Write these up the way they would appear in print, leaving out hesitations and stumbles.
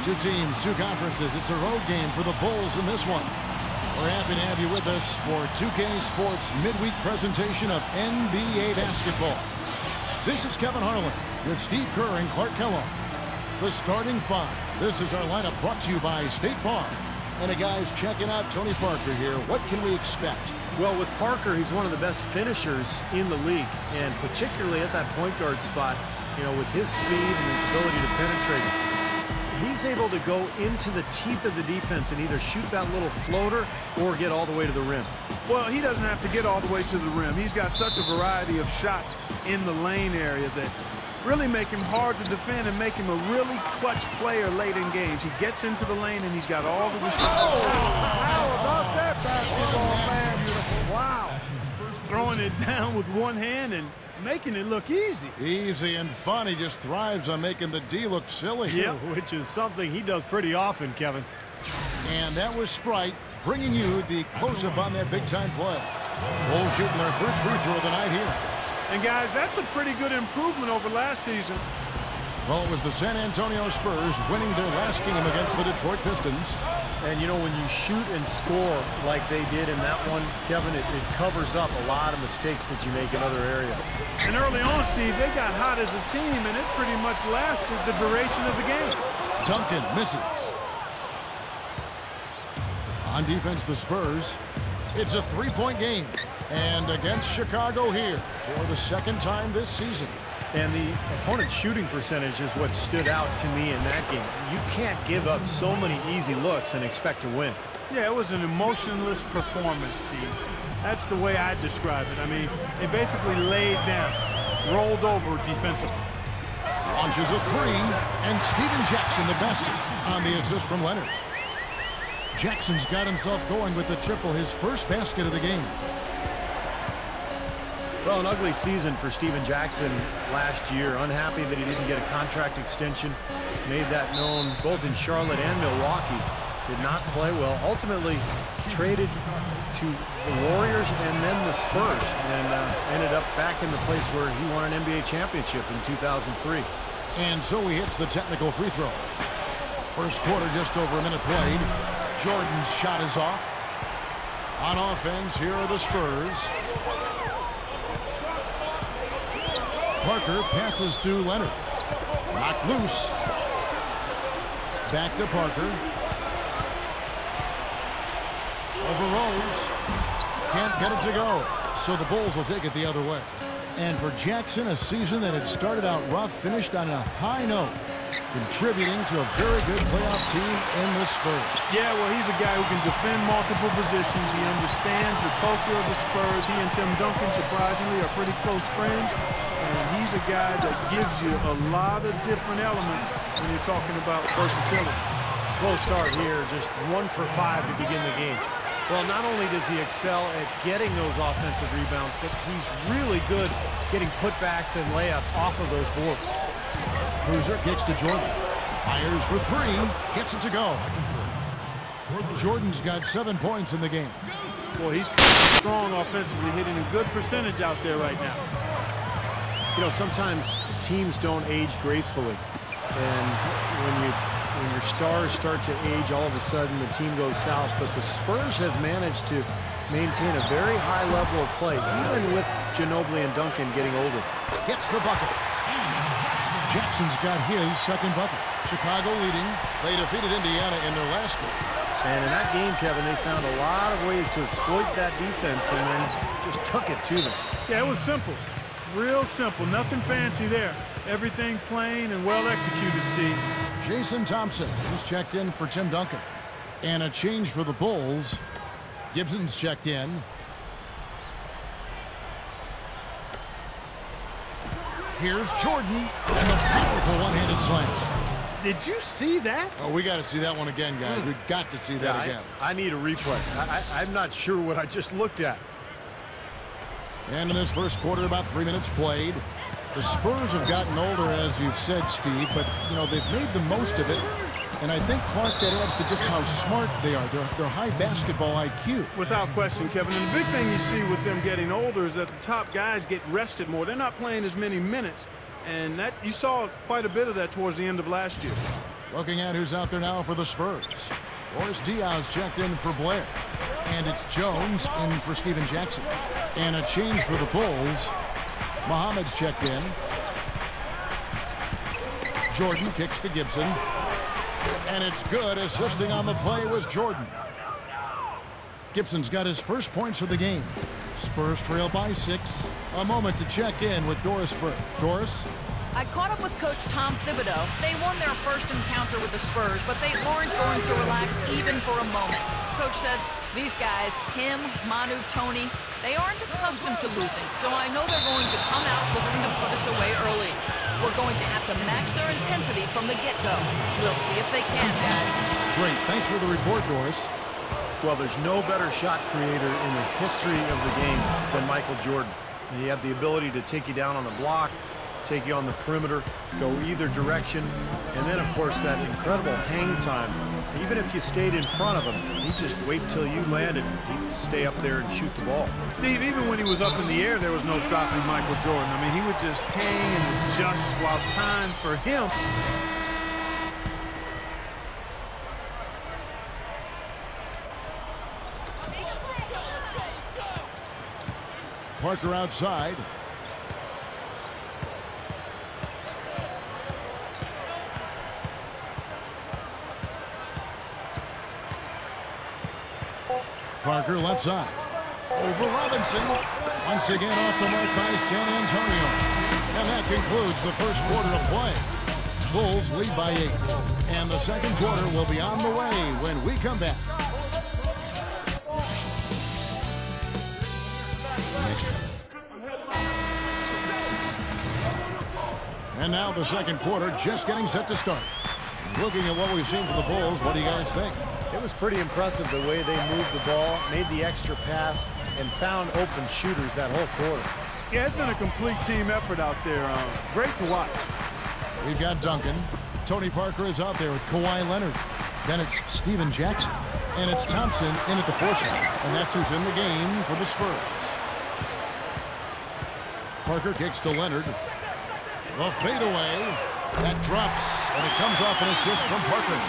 Two teams, two conferences. It's a road game for the Bulls in this one. We're happy to have you with us for 2K Sports midweek presentation of NBA basketball. This is Kevin Harlan with Steve Kerr and Clark Kellogg. The starting five. This is our lineup brought to you by State Farm. And guys, checking out Tony Parker here. What can we expect? Well, with Parker, he's one of the best finishers in the league, and particularly at that point guard spot, you know, with his speed and his ability to penetrate. He's able to go into the teeth of the defense and either shoot that little floater or get all the way to the rim. Well, he doesn't have to get all the way to the rim. He's got such a variety of shots in the lane area that really make him hard to defend and make him a really clutch player late in games. He gets into the lane and he's got all the restrictions. How about that basketball, man? Beautiful. Wow. Throwing it down with one hand and making it look easy. Easy and fun. He just thrives on making the D look silly. Yeah, which is something he does pretty often, Kevin. And that was Sprite bringing you the close-up on that big-time play. Bulls shooting their first free throw of the night here. And, guys, that's a pretty good improvement over last season. Well, it was the San Antonio Spurs winning their last game against the Detroit Pistons. And, you know, when you shoot and score like they did in that one, Kevin, it covers up a lot of mistakes that you make in other areas. And early on, Steve, they got hot as a team, and it pretty much lasted the duration of the game. Duncan misses. On defense, the Spurs. It's a three-point game. And against Chicago here for the second time this season. And the opponent's shooting percentage is what stood out to me in that game. You can't give up so many easy looks and expect to win. Yeah, it was an emotionless performance, Steve. That's the way I describe it. I mean, they basically laid down, rolled over defensively. Launches a three, and Steven Jackson the basket on the assist from Leonard. Jackson's got himself going with the triple, his first basket of the game. Well, an ugly season for Steven Jackson last year. Unhappy that he didn't get a contract extension. Made that known both in Charlotte and Milwaukee. Did not play well. Ultimately traded to the Warriors and then the Spurs. And ended up back in the place where he won an NBA championship in 2003. And so he hits the technical free throw. First quarter, just over a minute played. Jordan's shot is off. On offense, here are the Spurs. Parker passes to Leonard. Knocked loose. Back to Parker. Over Rose. Can't get it to go. So the Bulls will take it the other way. And for Jackson, a season that had started out rough, finished on a high note, contributing to a very good playoff team in the Spurs. Yeah, well, he's a guy who can defend multiple positions. He understands the culture of the Spurs. He and Tim Duncan, surprisingly, are pretty close friends. And he's a guy that gives you a lot of different elements when you're talking about versatility. Slow start here, just 1 for 5 to begin the game. Well, not only does he excel at getting those offensive rebounds, but he's really good getting putbacks and layups off of those boards. Bruiser kicks to Jordan. Fires for three. Gets it to go. Jordan's got 7 points in the game. Boy, he's strong offensively, hitting a good percentage out there right now. You know, sometimes teams don't age gracefully. And when your stars start to age, all of a sudden the team goes south. But the Spurs have managed to maintain a very high level of play, even with Ginobili and Duncan getting older. Gets the bucket. Jackson's got his second bucket. Chicago leading. They defeated Indiana in their last game. And in that game, Kevin, they found a lot of ways to exploit that defense and then just took it to them. Yeah, it was simple. Real simple. Nothing fancy there. Everything plain and well executed, Steve. Jason Thompson is checked in for Tim Duncan. And a change for the Bulls. Gibson's checked in. Here's Jordan and the powerful one-handed slam. Did you see that? Oh, we got to see that one again, guys. We got to see that again. I need a replay. I'm not sure what I just looked at. And in this first quarter, about 3 minutes played. The Spurs have gotten older, as you've said, Steve, but, you know, they've made the most of it. And I think, Clark, that adds to just how smart they are. They're high basketball IQ. Without question, Kevin. And the big thing you see with them getting older is that the top guys get rested more. They're not playing as many minutes. And that you saw quite a bit of that towards the end of last year. Looking at who's out there now for the Spurs. Boris Diaz checked in for Blair. And it's Jones in for Steven Jackson. And a change for the Bulls. Muhammad's checked in. Jordan kicks to Gibson. And it's good. Assisting on the play was Jordan. Gibson's got his first points of the game. Spurs trail by 6. A moment to check in with Doris Burke. Doris? I caught up with Coach Tom Thibodeau. They won their first encounter with the Spurs, but they aren't going to relax even for a moment. Coach said, these guys, Tim, Manu, Tony, they aren't accustomed to losing, so I know they're going to come out looking to put us away early. We're going to have to match their intensity from the get-go. We'll see if they can, guys. Great. Thanks for the report, Doris. Well, there's no better shot creator in the history of the game than Michael Jordan. He had the ability to take you down on the block, take you on the perimeter, go either direction, and then, of course, that incredible hang time. Even if you stayed in front of him, he'd just wait till you landed. He'd stay up there and shoot the ball. Steve, even when he was up in the air, there was no stopping Michael Jordan. I mean, he would just hang and adjust while time for him. Parker outside. Parker left side. Over Robinson. Once again off the mark by San Antonio. And that concludes the first quarter of play. Bulls lead by 8. And the second quarter will be on the way when we come back. And now the second quarter just getting set to start. Looking at what we've seen from the Bulls, what do you guys think? It was pretty impressive the way they moved the ball, made the extra pass, and found open shooters that whole quarter. Yeah, it's been a complete team effort out there. Great to watch. We've got Duncan. Tony Parker is out there with Kawhi Leonard. Then it's Steven Jackson. And it's Thompson in at the 4 slot. And that's who's in the game for the Spurs. Parker kicks to Leonard. The fadeaway. That drops, and it comes off an assist from Parker.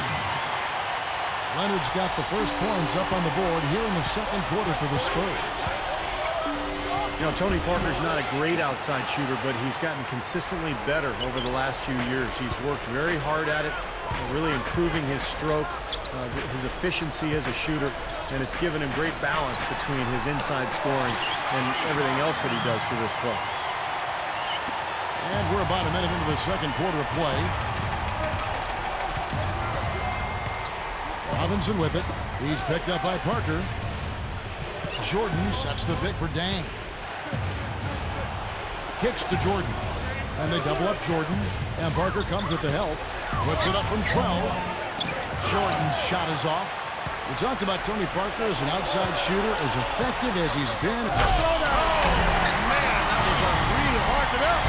Leonard's got the first points up on the board here in the second quarter for the Spurs. You know, Tony Parker's not a great outside shooter, but he's gotten consistently better over the last few years. He's worked very hard at it, really improving his stroke, his efficiency as a shooter, and it's given him great balance between his inside scoring and everything else that he does for this club. And we're about a minute into the second quarter of play. Robinson with it. He's picked up by Parker. Jordan sets the pick for Dang. Kicks to Jordan. And they double up Jordan. And Parker comes with the help. Puts it up from 12. Jordan's shot is off. We talked about Tony Parker as an outside shooter, as effective as he's been. Man, that was a really hard to up.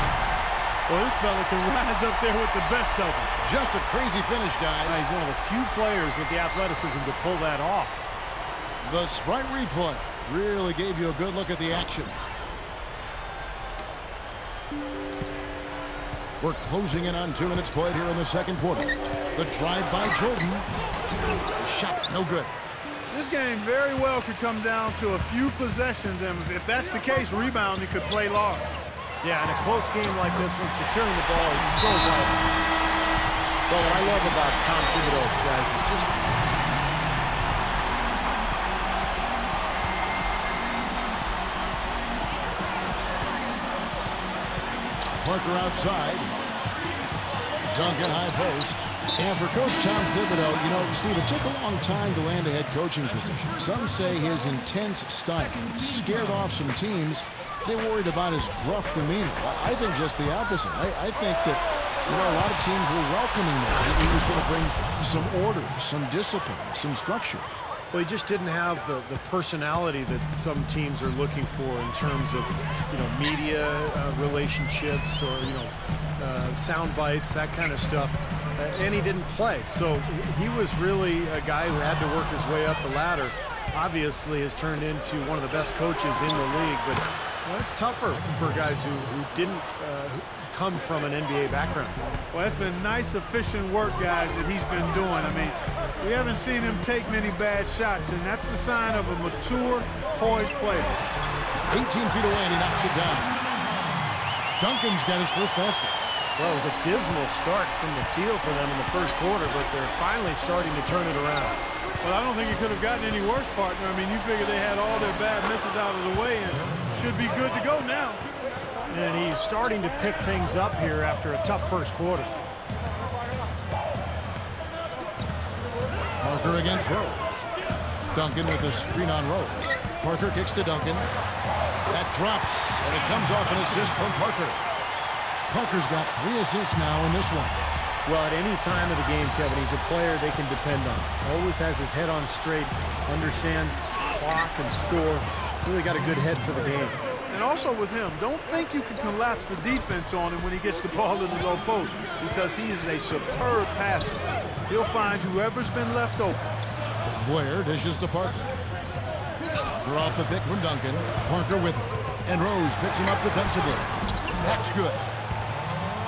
Well, this fella can rise up there with the best of them. Just a crazy finish, guys. He's one of the few players with the athleticism to pull that off. The Sprite replay really gave you a good look at the action. We're closing in on 2 minutes played here in the second quarter. The drive by Jordan. The shot, no good. This game very well could come down to a few possessions, and if that's the case, rebounding could play large. Yeah, in a close game like this one, securing the ball is so vital. Well, what I love about Tom Thibodeau, guys, is just Parker outside. Duncan high post. And for Coach Tom Thibodeau, you know, Steve, it took a long time to land a head coaching position. Some say his intense style scared off some teams. They worried about his gruff demeanor. I think just the opposite. I think that, you know, a lot of teams were welcoming that. He was going to bring some order, some discipline, some structure. Well, he just didn't have the personality that some teams are looking for in terms of, you know, media relationships or, you know, sound bites, that kind of stuff. And he didn't play. So he was really a guy who had to work his way up the ladder. Obviously has turned into one of the best coaches in the league, but Well, it's tougher for guys who didn't come from an NBA background. Well, it's been nice, efficient work, guys, that he's been doing. I mean, we haven't seen him take many bad shots, and that's the sign of a mature, poised player. 18 feet away, and he knocks it down. Duncan's got his first basket. Well, it was a dismal start from the field for them in the first quarter, but they're finally starting to turn it around. Well, I don't think it could have gotten any worse, partner. I mean, you figure they had all their bad misses out of the way and should be good to go now. And he's starting to pick things up here after a tough first quarter. Parker against Rose. Duncan with a screen on Rose. Parker kicks to Duncan. That drops, and it comes off an assist from Parker. Parker's got 3 assists now in this one. Well, at any time of the game, Kevin, he's a player they can depend on. Always has his head on straight, understands clock and score. Really got a good head for the game. And also with him, don't think you can collapse the defense on him when he gets the ball in the low post, because he is a superb passer. He'll find whoever's been left open. Blair dishes to Parker. Parker off the pick from Duncan. Parker with it. And Rose picks him up defensively. That's good.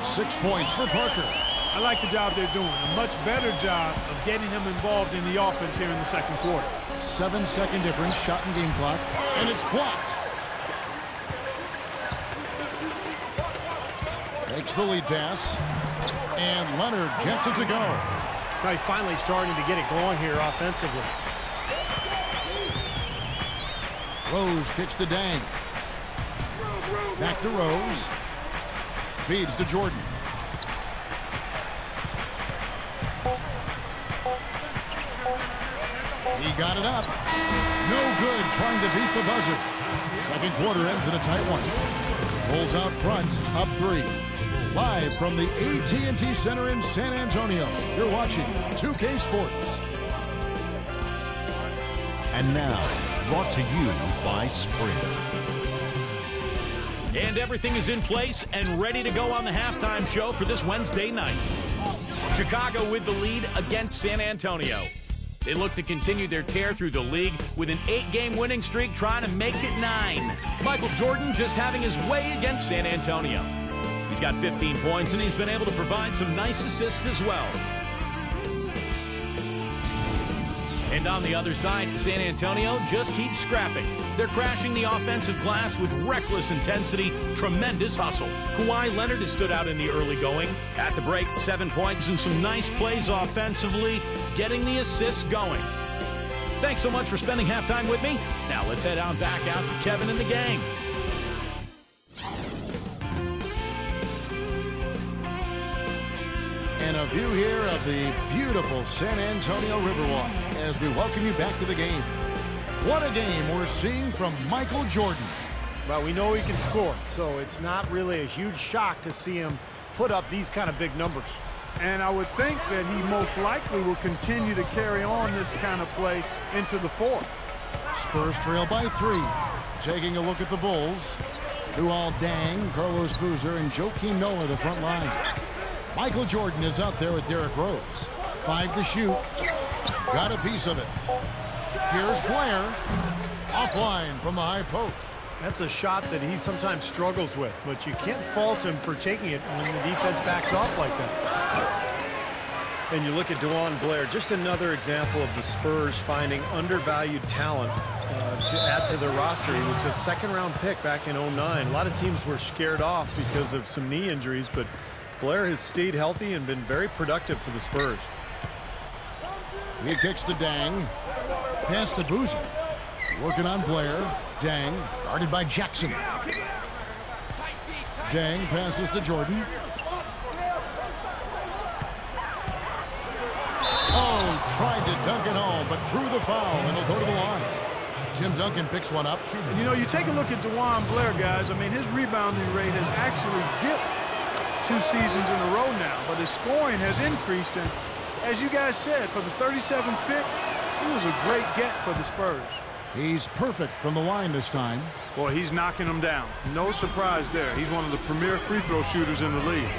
6 points for Parker. I like the job they're doing. A much better job of getting him involved in the offense here in the second quarter. 7-second difference, shot and game clock, and it's blocked. Makes the lead pass, and Leonard gets it to go. Now he's finally starting to get it going here offensively. Rose kicks to Dang. Back to Rose. Feeds to Jordan. He got it up. No good trying to beat the buzzer. Second quarter ends in a tight one. Bulls out front, up 3. Live from the AT&T Center in San Antonio, you're watching 2K Sports. And now, brought to you by Sprint. And everything is in place and ready to go on the halftime show for this Wednesday night. Chicago with the lead against San Antonio. They look to continue their tear through the league with an 8-game winning streak, trying to make it 9. Michael Jordan just having his way against San Antonio. He's got 15 points, and he's been able to provide some nice assists as well. And on the other side, San Antonio just keeps scrapping. They're crashing the offensive glass with reckless intensity, tremendous hustle. Kawhi Leonard has stood out in the early going. At the break, 7 points and some nice plays offensively, getting the assists going. Thanks so much for spending halftime with me. Now let's head on back out to Kevin and the gang. And a view here of the beautiful San Antonio Riverwalk as we welcome you back to the game. What a game we're seeing from Michael Jordan. Well, we know he can score, so it's not really a huge shock to see him put up these kind of big numbers. And I would think that he most likely will continue to carry on this kind of play into the fourth. Spurs trail by 3. Taking a look at the Bulls. Luol Deng, Carlos Boozer, and Joakim Noah the front line. Michael Jordan is out there with Derrick Rose. 5 to shoot. Got a piece of it. Here's Blair. Offline from the high post. That's a shot that he sometimes struggles with, but you can't fault him for taking it when the defense backs off like that. And you look at DeJuan Blair, just another example of the Spurs finding undervalued talent to add to their roster. He was a second-round pick back in 09. A lot of teams were scared off because of some knee injuries, but Blair has stayed healthy and been very productive for the Spurs. He kicks to Dang. Pass to Boozer. Working on Blair. Dang, guarded by Jackson. Dang passes to Jordan. Oh, tried to dunk it home, but drew the foul, and he'll go to the line. Tim Duncan picks one up. And, you know, you take a look at DeJuan Blair, guys. I mean, his rebounding rate has actually dipped 2 seasons in a row now, but his scoring has increased. And as you guys said, for the 37th pick, he was a great get for the Spurs. He's perfect from the line this time. Boy, he's knocking them down. No surprise there. He's one of the premier free throw shooters in the league.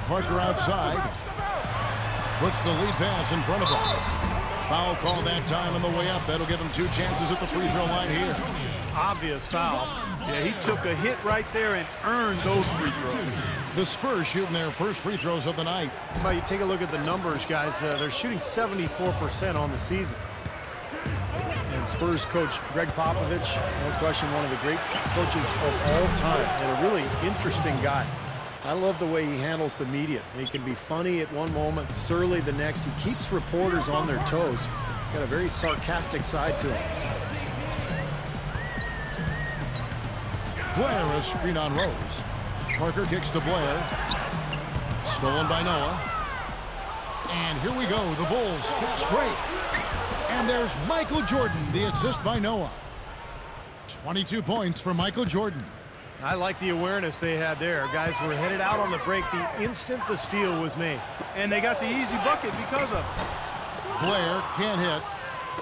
Parker outside. Puts the lead pass in front of him. Foul call that time on the way up. That'll give him 2 chances at the free throw line here. Obvious foul. Yeah, he took a hit right there and earned those free throws. The Spurs shooting their first free throws of the night. But you take a look at the numbers, guys. They're shooting 74% on the season. And Spurs coach Greg Popovich, no question, one of the great coaches of all time, and a really interesting guy. I love the way he handles the media. He can be funny at one moment, surly the next. He keeps reporters on their toes. Got a very sarcastic side to him. Blair, a screen on Rose. Parker kicks to Blair. Stolen by Noah. And here we go. The Bulls fast break. And there's Michael Jordan, the assist by Noah. 22 points for Michael Jordan. I like the awareness they had there. Guys were headed out on the break the instant the steal was made. And they got the easy bucket because of it. Blair can't hit.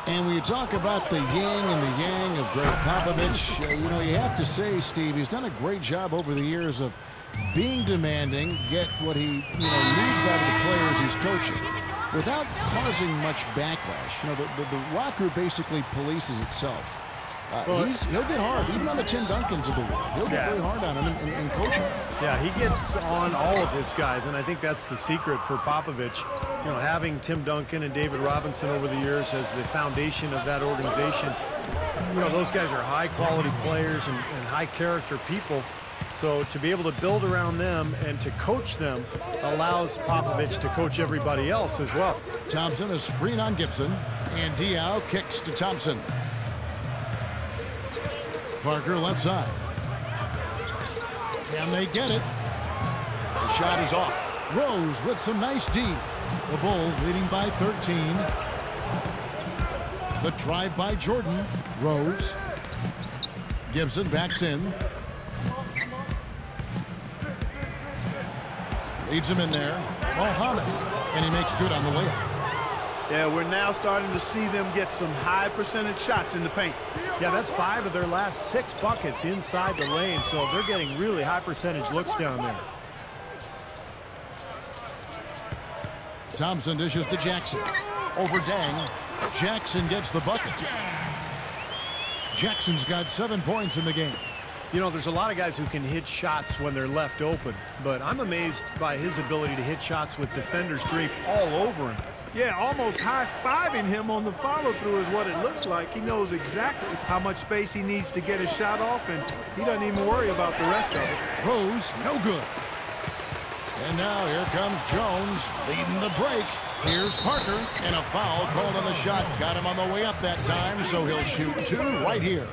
And when you talk about the yin and the yang of Greg Popovich, you know, you have to say, Steve, he's done a great job over the years of being demanding, get what he, needs out of the players he's coaching without causing much backlash. You know, the locker basically polices itself. He'll get hard, even on the Tim Duncans of the world. He'll get very hard on him and coach him. Yeah, he gets on all of his guys, and I think that's the secret for Popovich. You know, having Tim Duncan and David Robinson over the years as the foundation of that organization. You know, those guys are high-quality players and high-character people. So to be able to build around them and to coach them allows Popovich to coach everybody else as well. Thompson, a screen on Gibson, and Diaw kicks to Thompson. Parker left side. Can they get it? The shot is off. Rose with some nice D. The Bulls leading by 13. The drive by Jordan. Rose. Gibson backs in. Leads him in there. Mohammed. And he makes good on the layup. Yeah, we're now starting to see them get some high percentage shots in the paint. Yeah, that's 5 of their last 6 buckets inside the lane, so they're getting really high percentage looks down there. Thompson dishes to Jackson. Over Dang. Jackson gets the bucket. Jackson's got 7 points in the game. You know, there's a lot of guys who can hit shots when they're left open, but I'm amazed by his ability to hit shots with defenders draped all over him. Yeah, almost high-fiving him on the follow-through is what it looks like. He knows exactly how much space he needs to get his shot off, and he doesn't even worry about the rest of it. Rose, no good. And now here comes Jones leading the break. Here's Parker, and a foul called on the shot. Got him on the way up that time, so he'll shoot 2 right here.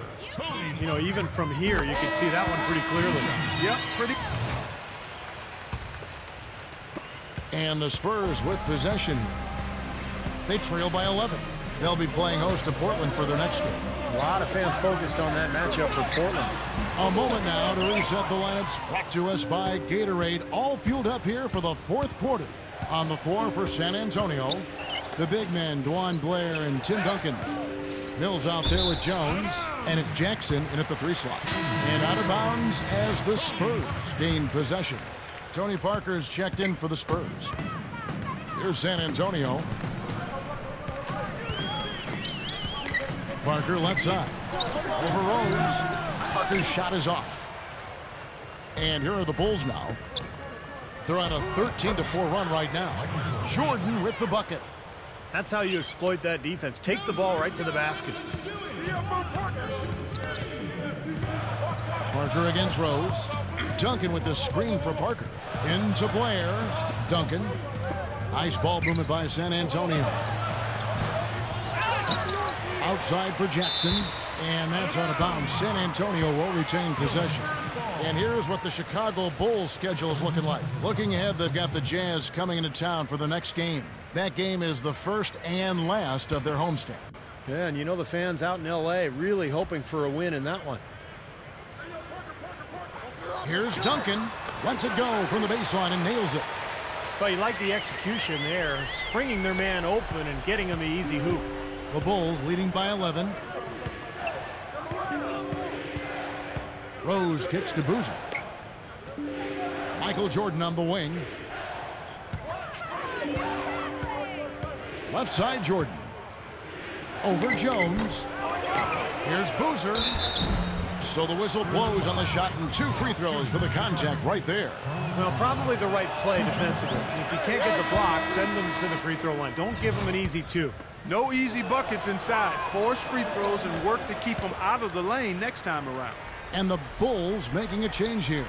You know, even from here, you can see that one pretty clearly. Yep, pretty. And the Spurs with possession. They trail by 11. They'll be playing host to Portland for their next game. A lot of fans focused on that matchup for Portland. A moment now to reset the lineups, brought to us by Gatorade. All fueled up here for the 4th quarter. On the floor for San Antonio, the big men, Dwan Blair and Tim Duncan. Mills out there with Jones, and it's Jackson in at the 3 slot. And out of bounds as the Spurs gain possession. Tony Parker's checked in for the Spurs. Here's San Antonio. Parker left side. Over Rose. Parker's shot is off. And here are the Bulls now. They're on a 13-4 run right now. Jordan with the bucket. That's how you exploit that defense. Take the ball right to the basket. Parker against Rose. Duncan with the screen for Parker. Into Blair. Duncan. Nice ball movement by San Antonio. Outside for Jackson. And that's out of bounds. San Antonio will retain possession. And here's what the Chicago Bulls schedule is looking like. Looking ahead, they've got the Jazz coming into town for the next game. That game is the first and last of their homestand. Yeah, and you know the fans out in L.A. really hoping for a win in that one. Here's Duncan. Lets it go from the baseline and nails it. But you like the execution there, springing their man open and getting him the easy hoop. The Bulls leading by 11. Rose kicks to Boozer. Michael Jordan on the wing. Left side Jordan. Over Jones. Here's Boozer. So the whistle blows on the shot, and 2 free throws for the contact right there. Well, probably the right play defensively. If you can't get the block, send them to the free throw line. Don't give them an easy 2. No easy buckets inside. Force free throws and work to keep them out of the lane next time around. And the Bulls making a change here.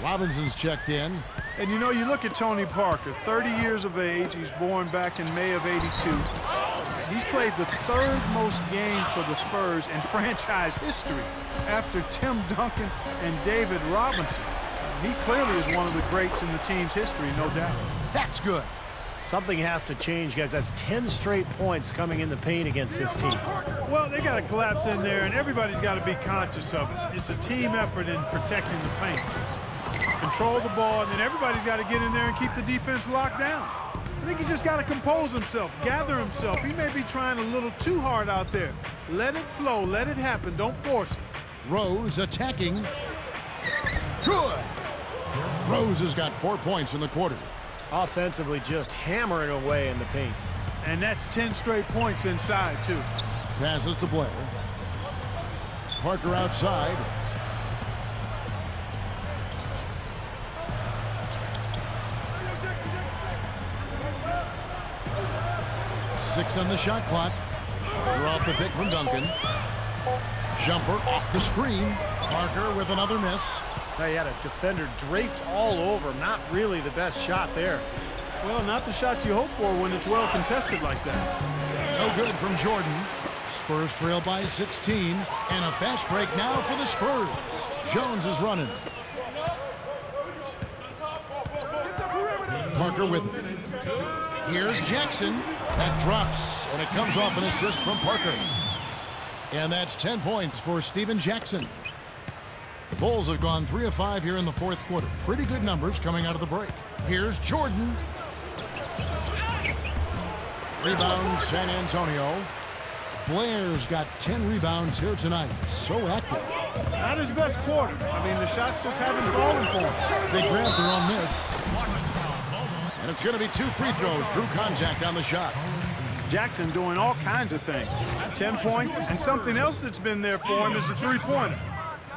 Robinson's checked in. And you know, you look at Tony Parker, 30 years of age. He's born back in May of '82. He's played the 3rd most games for the Spurs in franchise history after Tim Duncan and David Robinson. He clearly is one of the greats in the team's history, no doubt. That's good. Something has to change, guys. That's 10 straight points coming in the paint against this team. Well, they got to collapse in there, and everybody's got to be conscious of it. It's a team effort in protecting the paint. Control the ball, and then everybody's got to get in there and keep the defense locked down. I think he's just got to compose himself, gather himself. He may be trying a little too hard out there. Let it flow, let it happen, don't force it. Rose attacking. Good. Rose has got 4 points in the quarter. Offensively, just hammering away in the paint. And that's 10 straight points inside, too. Passes to Blair. Parker outside. Six on the shot clock. Parker off the pick from Duncan. Jumper off the screen. Parker with another miss. Now you had a defender draped all over him. Not really the best shot there. Well, not the shot you hope for when it's well contested like that. No good from Jordan. Spurs trail by 16. And a fast break now for the Spurs. Jones is running. Parker with it. Here's Jackson. That drops, and it comes off an assist from Parker. And that's 10 points for Stephen Jackson. The Bulls have gone 3 of 5 here in the 4th quarter. Pretty good numbers coming out of the break. Here's Jordan. Rebound, San Antonio. Blair's got 10 rebounds here tonight. So active. Not his best quarter. I mean, the shots just haven't fallen for him. They grabbed their own miss. And it's going to be 2 free throws. Drew contact on the shot. Jackson doing all kinds of things. 10 points, and something else that's been there for him is the 3-pointer.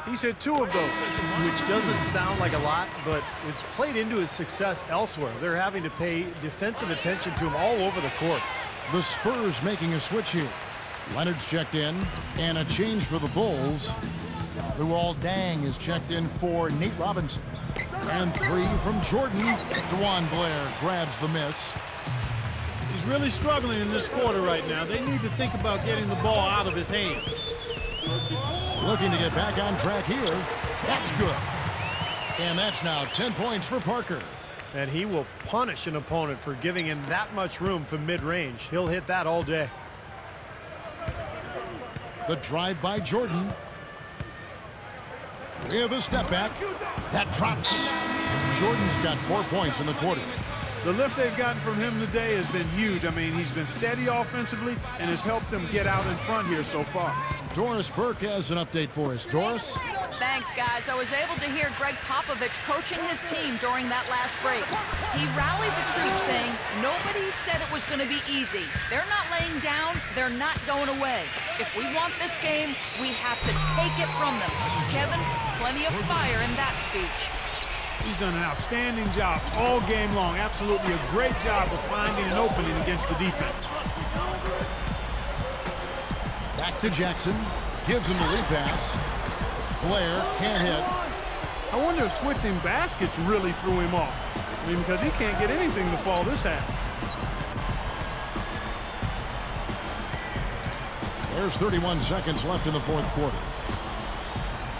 He's hit 2 of those. Which doesn't sound like a lot, but it's played into his success elsewhere. They're having to pay defensive attention to him all over the court. The Spurs making a switch here. Leonard's checked in, and a change for the Bulls. Luol Deng is checked in for Nate Robinson. And 3 from Jordan. DeJuan Blair grabs the miss. He's really struggling in this quarter right now. They need to think about getting the ball out of his hand. Looking to get back on track here. That's good. And that's now 10 points for Parker. And he will punish an opponent for giving him that much room from mid-range. He'll hit that all day. The drive by Jordan. With a step back. That drops. Jordan's got 4 points in the quarter. The lift they've gotten from him today has been huge. I mean, he's been steady offensively and has helped them get out in front here so far. Doris Burke has an update for us. Doris? Thanks, guys. I was able to hear Greg Popovich coaching his team during that last break. He rallied the troops saying, nobody said it was going to be easy. They're not laying down. They're not going away. If we want this game, we have to take it from them. Kevin, plenty of fire in that speech. He's done an outstanding job all game long. Absolutely a great job of finding an opening against the defense. Back to Jackson. Gives him the lead pass. Blair can't hit. I wonder if switching baskets really threw him off. I mean, because he can't get anything to fall this half. There's 31 seconds left in the 4th quarter.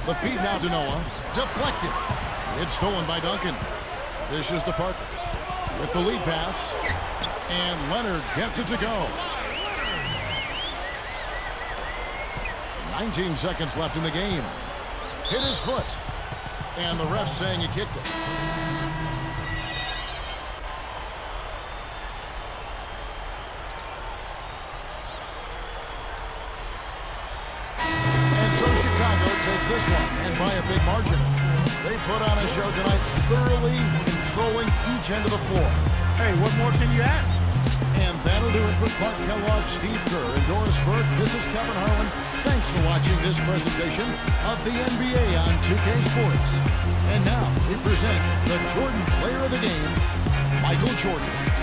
The feed now to Noah. Deflected. It's stolen by Duncan. Dishes to Parker. With the lead pass. And Leonard gets it to go. 19 seconds left in the game. Hit his foot. And the ref saying he kicked it. And so Chicago takes this one, and by a big margin. They put on a show tonight, thoroughly controlling each end of the floor. Hey, what more can you ask? And that'll do it for Clark Kellogg, Steve Kerr, and Doris Burke. This is Kevin Harlan. Thanks for watching this presentation of the NBA on 2K Sports. And now we present the Jordan Player of the Game, Michael Jordan.